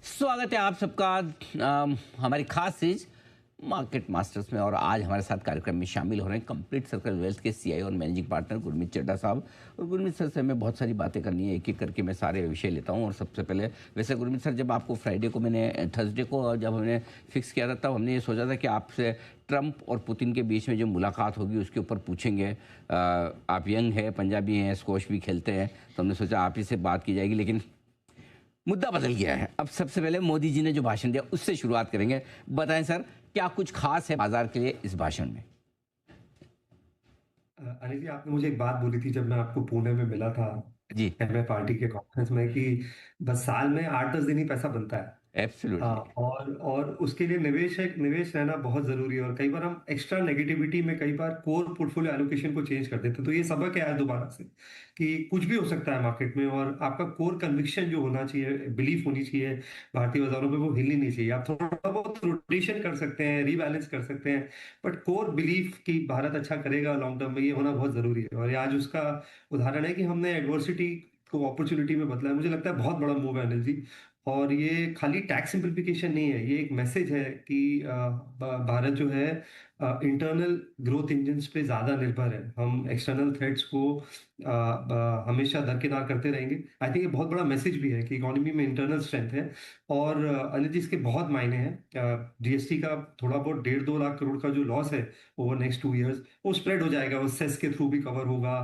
स्वागत है आप सबका हमारी खास सीरीज मार्केट मास्टर्स में। और आज हमारे साथ कार्यक्रम में शामिल हो रहे हैं कंप्लीट सर्कल वेल्थ के सीईओ और मैनेजिंग पार्टनर गुरमीत चड्ढा साहब। और गुरमीत सर से हमें बहुत सारी बातें करनी है, एक एक करके मैं सारे विषय लेता हूं। और सबसे पहले वैसे गुरमीत सर, जब आपको फ्राइडे को थर्सडे को जब हमने फिक्स किया था, तब हमने ये सोचा था कि आपसे ट्रंप और पुतिन के बीच में जो मुलाकात होगी उसके ऊपर पूछेंगे। आप यंग है, पंजाबी हैं, स्क्वॉश भी खेलते हैं, तो हमने सोचा आप ही से बात की जाएगी। लेकिन मुद्दा बदल गया है। अब सबसे पहले मोदी जी ने जो भाषण दिया उससे शुरुआत करेंगे। बताएं सर, क्या कुछ खास है बाजार के लिए इस भाषण में? अनिल जी, आपने मुझे एक बात बोली थी जब मैं आपको पुणे में मिला था जी। एमए पार्टी के कॉन्फ्रेंस में कि बस साल में 8-10 दिन ही पैसा बनता है। एब्सोल्युटली। और उसके लिए निवेश रहना बहुत जरूरी है। और कई बार हम एक्स्ट्रा नेगेटिविटी में कई बार कोर पोर्टफोलियो एलोकेशन को चेंज कर देते हैं। तो ये सबक है आज दोबारा से कि कुछ भी हो सकता है मार्केट में, और आपका कोर कन्विक्शन जो होना चाहिए, बिलीफ होनी चाहिए भारतीय बाजारों में, वो हिलनी नहीं चाहिए। आप थोड़ा बहुत रोटेशन कर सकते हैं, रीबैलेंस कर सकते हैं, बट कोर बिलीफ कि भारत अच्छा करेगा लॉन्ग टर्म में, ये होना बहुत जरूरी है। और ये आज उसका उदाहरण है कि हमने एडवर्सिटी को अपॉर्चुनिटी में बदला है। मुझे लगता है बहुत बड़ा मूव है अनिल जी। और ये खाली टैक्स सिंप्लीफिकेशन नहीं है, ये एक मैसेज है कि भारत जो है इंटरनल ग्रोथ इंजन्स पे ज्यादा निर्भर है। हम एक्सटर्नल थ्रेट्स को हमेशा दरकिनार करते रहेंगे। आई थिंक ये बहुत बड़ा मैसेज भी है कि इकोनॉमी में इंटरनल स्ट्रेंथ है। और अनिल जी, इसके बहुत मायने हैं। जीएसटी का थोड़ा बहुत 1.5-2 लाख करोड़ का जो लॉस है ओवर नेक्स्ट 2 इयर्स, वो स्प्रेड हो जाएगा, वो सेस के थ्रू भी कवर होगा।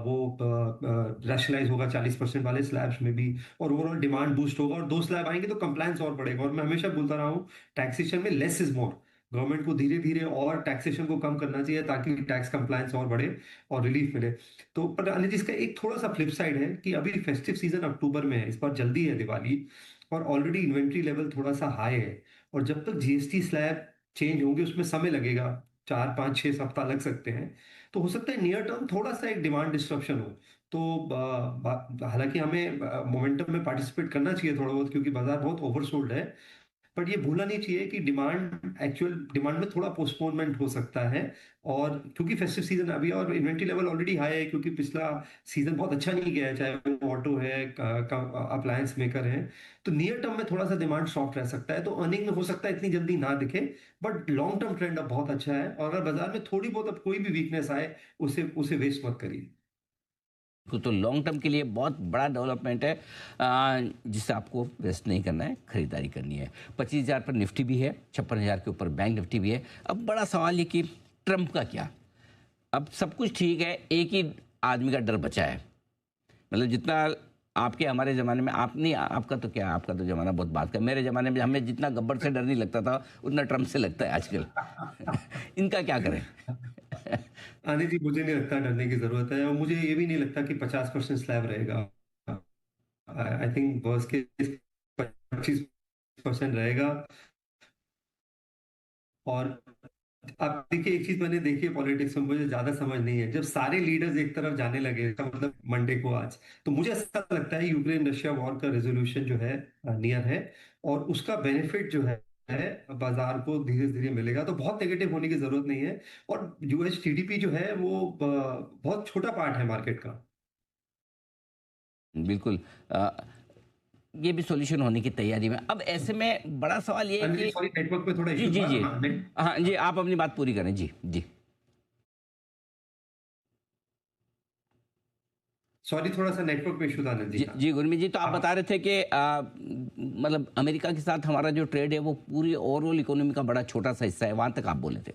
वो रैशनलाइज होगा 40% वाले स्लैब्स में भी, और ओवरऑल डिमांड बूस्ट होगा। और 2 स्लैब आएंगे तो कंप्लायंस और बढ़ेगा। और मैं हमेशा बोलता रहा हूँ, टैक्सेशन में लेस इज मोर। गवर्नमेंट को धीरे धीरे और टैक्सेशन को कम करना चाहिए ताकि टैक्स कंप्लायंस और बढ़े और रिलीफ मिले। तो पर अनिल जी, इसका एक थोड़ा सा फ्लिप साइड है कि अभी फेस्टिव सीजन अक्टूबर में है, इस बार जल्दी है दिवाली, और ऑलरेडी इन्वेंट्री लेवल थोड़ा सा हाई है। और जब तक जीएसटी स्लैब चेंज होंगे उसमें समय लगेगा, 4-5-6 सप्ताह लग सकते हैं। तो हो सकता है नियर टर्म थोड़ा सा एक डिमांड डिस्ट्रप्शन हो। तो हालांकि हमें मोमेंटम में पार्टिसिपेट करना चाहिए थोड़ा बहुत, क्योंकि बाजार बहुत ओवरसोल्ड है। बट ये भूलना नहीं चाहिए कि डिमांड, एक्चुअल डिमांड में थोड़ा पोस्टपोनमेंट हो सकता है। और क्योंकि फेस्टिव सीजन अभी, और इन्वेंट्री लेवल ऑलरेडी हाई है, क्योंकि पिछला सीजन बहुत अच्छा नहीं गया है, चाहे वो ऑटो है, अप्लायंस मेकर है। तो नियर टर्म में थोड़ा सा डिमांड सॉफ्ट रह सकता है, तो अर्निंग में हो सकता है इतनी जल्दी ना दिखे। बट लॉन्ग टर्म ट्रेंड अब बहुत अच्छा है, और अगर बाजार में थोड़ी बहुत अब कोई भी वीकनेस आए, उसे उसे वेस्ट मत करिए। तो लॉन्ग टर्म के लिए बहुत बड़ा डेवलपमेंट है, जिससे आपको वेस्ट नहीं करना है, खरीदारी करनी है। 25,000 पर निफ्टी भी है, 56,000 के ऊपर बैंक निफ्टी भी है। अब बड़ा सवाल ये कि ट्रंप का क्या? अब सब कुछ ठीक है, एक ही आदमी का डर बचा है। मतलब जितना आपके हमारे ज़माने में, आप नहीं, आपका तो क्या, आपका तो ज़माना बहुत बात का। मेरे ज़माने में हमें जितना गब्बर से डर नहीं लगता था, उतना ट्रंप से लगता है आजकल। इनका क्या करें? आने जी, मुझे नहीं लगता डरने की जरूरत है, और मुझे ये भी नहीं लगता कि 50% स्लैब रहेगा। आई थिंक वर्स्ट केस 25% रहेगा। और आप देखिए, एक चीज मैंने देखी है पॉलिटिक्स में, मुझे ज्यादा समझ नहीं है, जब सारे लीडर्स एक तरफ जाने लगे, इसका मतलब मंडे को आज, तो मुझे ऐसा लगता है यूक्रेन रशिया वॉर का रेजोल्यूशन जो है नियर है, और उसका बेनिफिट जो है बाजार को धीरे धीरे मिलेगा। तो बहुत नेगेटिव होने की जरूरत नहीं है। और यूएस जीडीपी जो है वो बहुत छोटा पार्ट है मार्केट का। बिल्कुल। अ, ये भी सॉल्यूशन होने की तैयारी में। अब ऐसे में बड़ा सवाल ये है अनिल जी, कि सॉरी, नेटवर्क पे थोड़ा जी इशू जी था। जी। हाँ, हाँ जी, आप अपनी बात पूरी करें। जी जी। सॉरी, थोड़ा सा नेटवर्क में इशू था अनिल जी। जी हाँ। जी गुरमीत जी, तो आप बता हाँ। रहे थे कि मतलब अमेरिका के साथ हमारा जो ट्रेड है वो पूरी ओवरऑल इकोनॉमी का बड़ा छोटा सा हिस्सा है, वहां तक आप बोले थे।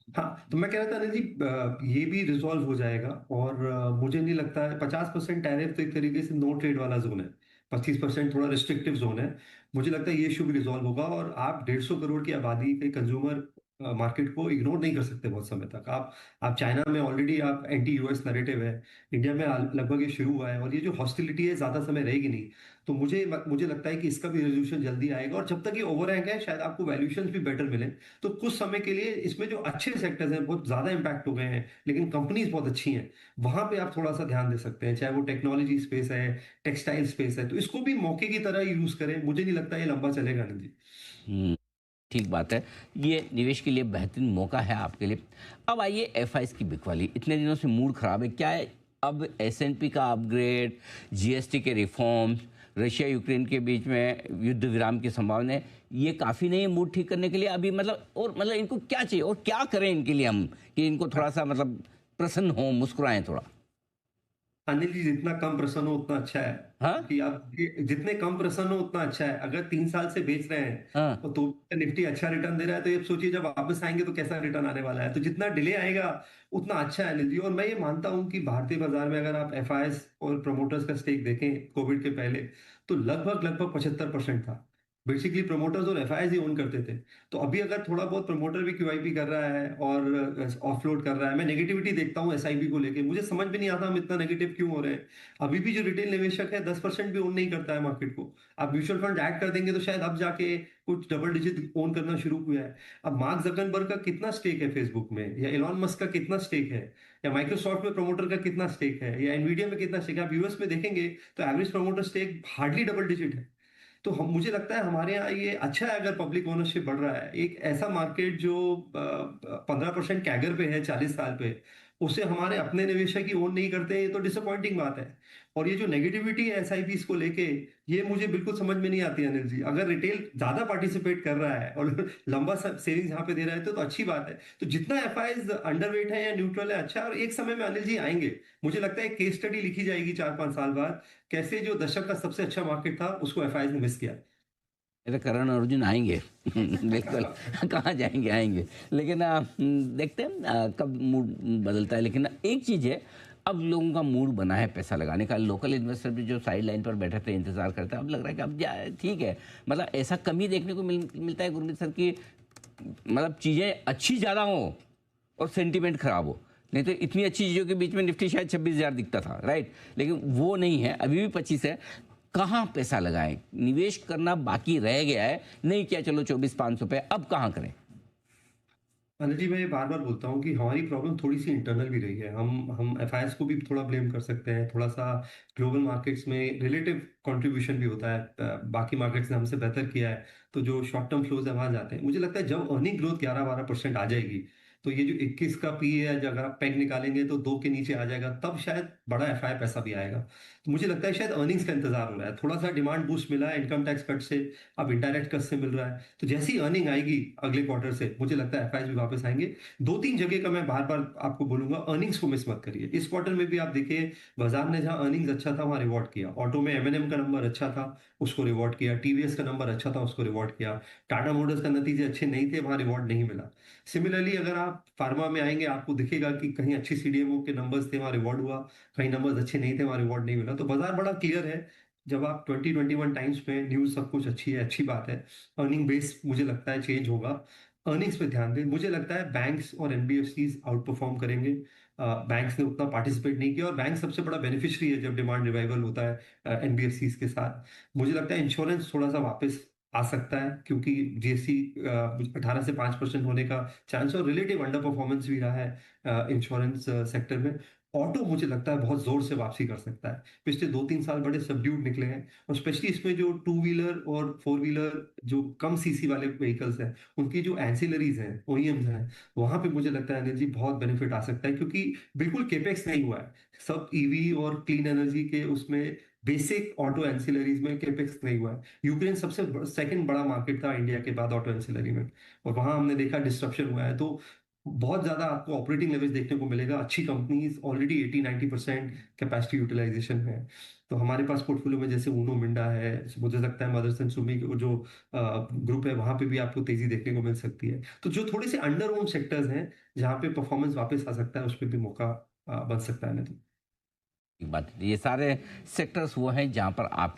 हाँ, तो मैं कह रहा था अनिल जी, ये भी रिजॉल्व हो जाएगा। और मुझे नहीं लगता है 50% टैरिफ तो एक तरीके से नो ट्रेड वाला जोन है, 25% थोड़ा रिस्ट्रिक्टिव जोन है। मुझे लगता है ये इशू भी रिजॉल्व होगा। और आप 150 करोड़ की आबादी के कंज्यूमर मार्केट को इग्नोर नहीं कर सकते बहुत समय तक। आप चाइना में ऑलरेडी आप एंटी यूएस नैरेटिव है, इंडिया में लगभग ये शुरू हुआ है, और ये जो हॉस्टिलिटी है ज्यादा समय रहेगी नहीं। तो मुझे मुझे लगता है कि इसका भी रेजोल्यूशन जल्दी आएगा, और जब तक ये ओवरहैंग है शायद आपको वैल्यूएशंस भी बेटर मिले। तो कुछ समय के लिए इसमें जो अच्छे सेक्टर्स हैं बहुत ज्यादा इंपैक्ट हो गए हैं, लेकिन कंपनीज बहुत अच्छी हैं, वहां पे आप थोड़ा सा ध्यान दे सकते हैं। चाहे वो टेक्नोलॉजी स्पेस है, टेक्सटाइल स्पेस है, तो इसको भी मौके की तरह यूज करें। मुझे नहीं लगता ये लंबा चलेगा नहीं जी। हम्म, ठीक बात है। ये निवेश के लिए बेहतरीन मौका है आपके लिए। अब आइए एफआईज की बिकवाली। इतने दिनों से मूड खराब है, क्या है? अब एसएनपी का अपग्रेड, जीएसटी के रिफॉर्म्स, रशिया यूक्रेन के बीच में युद्ध विराम की संभावना है, ये काफ़ी नहीं है मूड ठीक करने के लिए अभी, मतलब और मतलब इनको क्या चाहिए और क्या करें इनके लिए हम कि इनको थोड़ा सा मतलब प्रसन्न हो, मुस्कुराएं थोड़ा? अनिल जी, जितना कम प्रसन्न हो उतना अच्छा है। हाँ, कि आप जितने कम प्रसन्न हो उतना अच्छा है। अगर 3 साल से बेच रहे हैं हाँ। और तो निफ्टी अच्छा रिटर्न दे रहा है, तो ये सोचिए जब वापस आएंगे तो कैसा रिटर्न आने वाला है। तो जितना डिले आएगा उतना अच्छा है अनिल जी। और मैं ये मानता हूं कि भारतीय बाजार में अगर आप एफआईएस और प्रमोटर्स का स्टेक देखें कोविड के पहले, तो लगभग लगभग 75% था। बेसिकली प्रमोटर्स और एफआईएस ही ओन करते थे। तो अभी अगर थोड़ा बहुत प्रमोटर भी क्यूआईपी कर रहा है और ऑफलोड कर रहा है, मैं नेगेटिविटी देखता हूँ एसआईपी को लेके, मुझे समझ में नहीं आता हम इतना नेगेटिव क्यों हो रहे हैं। अभी भी जो रिटेल निवेशक है 10% भी ओन नहीं करता है मार्केट को। आप म्यूचुअल फंड ऐड कर देंगे तो शायद अब जाके कुछ डबल डिजिट ओन करना शुरू हुआ है। अब मार्क जकरबर्ग का कितना स्टेक है फेसबुक में, या एलॉन मस्क का कितना स्टेक है, या माइक्रोसॉफ्ट में प्रमोटर का कितना स्टेक है, या एनवीडिया में कितना स्टेक है, आप यूएस में देखेंगे तो average promoter stake hardly double digit है। तो हम मुझे लगता है हमारे यहाँ ये अच्छा है अगर पब्लिक ओनरशिप बढ़ रहा है। एक ऐसा मार्केट जो 15% कैगर पे है 40 साल पे, उसे हमारे अपने निवेशक ही ओन नहीं करते, ये तो डिसअपॉइंटिंग बात है। और ये जो नेगेटिविटी है एसआईपीस को लेके, ये मुझे बिल्कुल समझ में नहीं आती अनिल जी। अगर रिटेल ज्यादा पार्टिसिपेट कर रहा है और लंबा सेविंग्स यहाँ पे दे रहा है तो अच्छी बात है। तो जितना एफआईज अंडरवेट है या न्यूट्रल है अच्छा है। और एक समय में अनिल जी आएंगे, मुझे लगता है केस स्टडी लिखी जाएगी 4-5 साल बाद, कैसे जो दशक का सबसे अच्छा मार्केट था उसको एफआईज ने मिस किया। ये तो करण अर्जुन आएंगे बिल्कुल। कहाँ जाएंगे, आएंगे। लेकिन देखते हैं कब मूड बदलता है। लेकिन एक चीज़ है, अब लोगों का मूड बना है पैसा लगाने का। लोकल इन्वेस्टर भी जो साइड लाइन पर बैठे थे, इंतजार करते हैं, अब लग रहा है कि अब ठीक है। मतलब ऐसा कमी देखने को मिलता है गुरमीत सर की, मतलब चीज़ें अच्छी ज़्यादा हो और सेंटीमेंट खराब हो। नहीं तो इतनी अच्छी चीज़ों के बीच में निफ्टी शायद 26,000 दिखता था, राइट? लेकिन वो नहीं है, अभी भी 25 है। कहाँ पैसा लगाएं? निवेश करना बाकी रह गया है, नहीं क्या चलो 24,500 पे, अब कहाँ करें? अनिल जी, मैं ये बार बार बोलता हूँ कि हमारी प्रॉब्लम थोड़ी सी इंटरनल भी रही है। हम एफआईएस को भी थोड़ा ब्लेम कर सकते हैं। थोड़ा सा ग्लोबल मार्केट्स में रिलेटिव कंट्रीब्यूशन भी होता है। बाकी मार्केट्स ने हमसे बेहतर किया है, तो जो शॉर्ट टर्म फ्लोज है वहां जाते हैं। मुझे लगता है जब अर्निंग ग्रोथ 11-12% आ जाएगी, तो ये जो 21 का पी है, अगर आप पैग निकालेंगे तो 2 के नीचे आ जाएगा, तब शायद बड़ा एफआई पैसा भी आएगा। तो मुझे लगता है शायद अर्निंग्स का इंतजार हो रहा है। थोड़ा सा डिमांड बूस्ट मिला है इनकम टैक्स कट से, अब इनडायरेक्ट कट से मिल रहा है। तो जैसी अर्निंग आएगी अगले क्वार्टर से, मुझे लगता है एफआई भी वापस आएंगे। 2-3 जगह का मैं बार बार आपको बोलूंगा, अर्निंग्स को मिस मत करिए। इस क्वार्टर में भी आप देखिए, बाजार ने जहां अर्निंग्स अच्छा था वहां रिवॉर्ड किया। ऑटो में एमएनएम का नंबर अच्छा था, उसको रिवॉर्ड किया। टीवीएस का नंबर अच्छा था, उसको रिवॉर्ड किया। टाटा मोटर्स का नतीजे अच्छे नहीं थे, वहां रिवॉर्ड नहीं मिला। सिमिलरली अगर आप फार्मा में आएंगे, आपको दिखेगा कि कहीं अच्छी सीडीएमओ के नंबर्स थे वहां रिवॉर्ड हुआ, कहीं नंबर्स अच्छे नहीं थे वहां रिवॉर्ड नहीं मिला। तो बाजार बड़ा क्लियर है। जब आप 2021 टाइम्स में न्यूज सब कुछ अच्छी है, अच्छी बात है। अर्निंग बेस मुझे लगता है चेंज होगा। अर्निंग्स पे ध्यान दें। मुझे लगता है बैंक्स और एनबीएफसीज आउट परफॉर्म करेंगे। बैंक्स ने उतना पार्टिसिपेट नहीं किया, और बैंक सबसे बड़ा बेनिफिशियरी है जब डिमांड रिवाइवल होता है एनबीएफसीज के साथ। मुझे लगता है इंश्योरेंस थोड़ा सा वापस आ सकता है, क्योंकि जीएसटी 18 से 5% होने का चांस, और रिलेटिव अंडर परफॉर्मेंस भी रहा है इंश्योरेंस सेक्टर में। ऑटो मुझे लगता है बहुत जोर से वापसी कर सकता है। पिछले 2-3 साल बड़े सबड्यूड निकले हैं, और स्पेशली इसमें जो टू व्हीलर और फोर व्हीलर जो कम सीसी वाले व्हीकल्स हैं, उनकी जो एंसिलरीज हैं, ओईएम्स हैं, वहां पे मुझे लगता है एनर्जी बहुत बेनिफिट आ सकता है, क्योंकि बिल्कुल केपेक्स नहीं हुआ है। सब ईवी और क्लीन एनर्जी के उसमें बेसिक ऑटो एंसिलरीज में केपेक्स नहीं हुआ है। यूक्रेन सबसे सेकंड बड़ा मार्केट था इंडिया के बाद ऑटो एंसिलरी में, और वहां हमने देखा डिस्ट्रप्शन हुआ है। तो बहुत ज्यादा आपको ऑपरेटिंग लेवरेज देखने को मिलेगा। अच्छी कंपनीज ऑलरेडी 80-90% कैपेसिटी यूटिलाइजेशन में है। तो हमारे पास पोर्टफोलियो में जैसे ऊनो मिंडा है, मुझे लगता है मदरसन सुमी जो ग्रुप है, वहां पे भी आपको तेजी देखने को मिल सकती है। तो जो थोड़े से अंडर ओन सेक्टर्स हैं जहां पे परफॉर्मेंस वापस आ सकता है, उस पर भी मौका बन सकता है। नहीं तो एक बात, ये सारे सेक्टर्स वो हैं जहां पर आपके